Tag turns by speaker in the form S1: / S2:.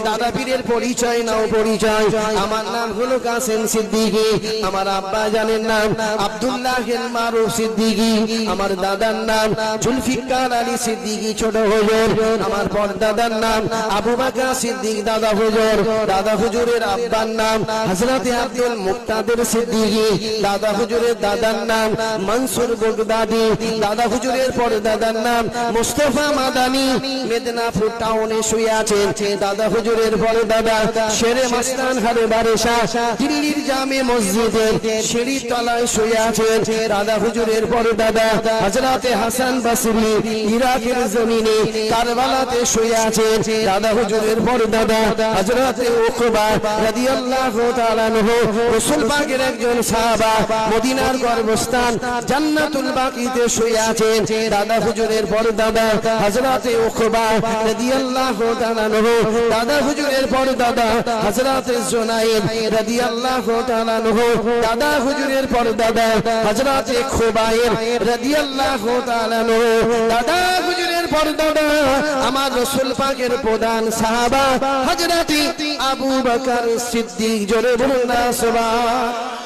S1: দাদা পীরের পরিচয় নাও পরিচয়। আমার নাম হলো কাসেম সিদ্দিকী, আমার আব্বা জানের নাম আব্দুল্লাহ মারুফ সিদ্দিকী, আমার দাদার নাম জুলফিকার আলী সিদ্দিকী ছোট হুজুর, আমার পরদাদার নাম আবু বকর সিদ্দিক দাদা হুজুর, দাদা হুজুরের আব্বার নাম হযরত আব্দুল মুক্তাদির সিদ্দিকী, দাদা হুজুরের দাদার নাম মনসুর বগদাদি, দাদা হুজুরের পরদাদার নাম মুস্তাফা মাদানী, মেদিনীপুর টাউনে শুয়ে আছেন। দাদা হুজুরের পরদাদা শেরে মাস্তান হারে বারেশা দিল্লির জামে মসজিদে সিঁড়ির তলায় শুয়ে আছেন। দাদা হুজুরের পরদাদা হযরত হাসান বসরি ইরাকের জমিনে কারবালাতে শুয়ে আছেন। দাদা হুজুরের পরদাদা হযরত উকবা রাদিয়াল্লাহু তাআলা আনহু রাসূল পাকের একজন সাহাবা, মদিনার গর্ভস্থান জান্নাতুল বাকিতে শুয়ে আছেন। দাদা হুজুরের পরদাদা হযরত উকবা রাদিয়াল্লাহু তাআলা আনহু, দাদা হুজুরের পরদাদা হযরত জুনাইদ রাদিয়াল্লাহু তাআলা আনহু, দাদা হুজুরের পরদাদা হযরত খুবাইব রাদিয়াল্লাহু তাআলা আনহু, দাদা হুজুরের পরদাদা আমার রাসূল পাকের প্রধান সাহাবা হযরত আবু বকর সিদ্দিক। জোরে বলুন না সুবহান।